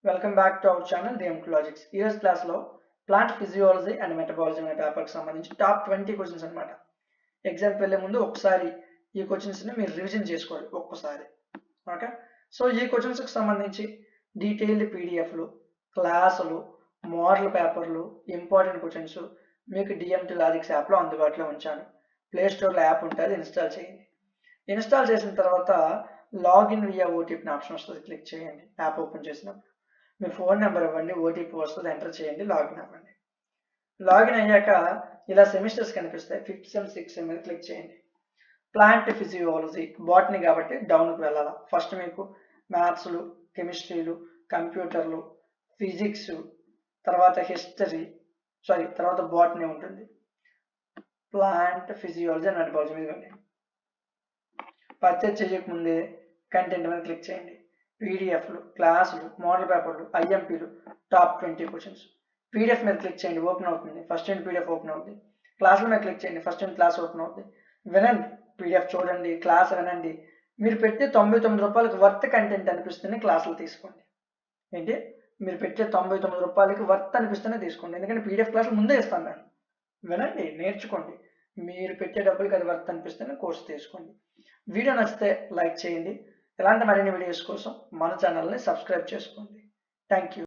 Welcome back to our channel DMT logics. ఈ రోజు క్లాస్లో ప్లాంట్ ఫిజియాలజీ అండ్ మెటబాలజీ అనే పేపర్కి సంబంధించి టాప్ 20 క్వశ్చన్స్ అనమాట. ఎగ్జామ్కి వెళ్ళే ముందు ఒకసారి ఈ క్వశ్చన్స్ని మీరు రివిజన్ చేసుకోవాలి ఒక్కసారి. ఓకే, సో ఈ క్వశ్చన్స్కి సంబంధించి డీటెయిల్డ్ పీడిఎఫ్లు, క్లాసులు, మోడల్ పేపర్లు, ఇంపార్టెంట్ క్వశ్చన్స్ మీకు డిఎంటీ లాజిక్స్ యాప్లో అందుబాటులో ఉంచాను. ప్లే స్టోర్లో యాప్ ఉంటుంది, ఇన్స్టాల్ చేయండి. ఇన్స్టాల్ చేసిన తర్వాత లాగిన్ వియా ఓటీపీ ఆప్షన్ వస్తుంది, క్లిక్ చేయండి. యాప్ ఓపెన్ చేసినప్పుడు మీ ఫోన్ నెంబర్ ఇవ్వండి, ఓటీపీ వస్తుంది, ఎంటర్ చేయండి, లాగిన్ అవ్వండి. లాగిన్ అయ్యాక ఇలా సెమిస్టర్స్ కనిపిస్తాయి. 5th సెమ్ 6th సెమ్ మీద క్లిక్ చేయండి. ప్లాంట్ ఫిజియాలజీ బాటనీ కాబట్టి డౌన్కి వెళ్ళాలి. ఫస్ట్ మీకు మ్యాథ్స్లు, కెమిస్ట్రీలు, కంప్యూటర్లు, ఫిజిక్స్, తర్వాత హిస్టరీ, తర్వాత బాటనీ ఉంటుంది. ప్లాంట్ ఫిజియాలజీ అండ్ మెటబాలజీ మీద ఇవ్వండి. పర్చేజ్ చేయకముందే కంటెంట్ మీద క్లిక్ చేయండి. పీడిఎఫ్లు, క్లాసులు, మోడల్ పేపర్లు, ఐఎంపీలు, టాప్ 20 క్వశ్చన్స్. పీడిఎఫ్ మీద క్లిక్ చేయండి, ఓపెన్ అవుతుంది. ఫస్ట్ యూనిట్ పీడిఎఫ్ ఓపెన్ అవుతుంది. క్లాసుల మీద క్లిక్ చేయండి, ఫస్ట్ యూనిట్ క్లాస్ ఓపెన్ అవుతుంది. వినండి, పీడిఎఫ్ చూడండి, క్లాస్ వినండి. మీరు పెట్టే 99 రూపాయలకి వర్త్ కంటెంట్ అనిపిస్తేనే క్లాసులు తీసుకోండి. ఏంటి, మీరు పెట్టే 99 రూపాయలకి వర్త్ అనిపిస్తేనే తీసుకోండి. ఎందుకంటే పీడిఎఫ్ క్లాసులు ముందే ఇస్తాను నేను. వినండి, నేర్చుకోండి. మీరు పెట్టే డబ్బులకి అది వర్త్ అనిపిస్తేనే కోర్సు తీసుకోండి. వీడియో నచ్చితే లైక్ చేయండి. ఇలాంటి మరిన్ని వీడియోస్ కోసం మన ఛానల్ని సబ్స్క్రైబ్ చేసుకోండి. Thank you.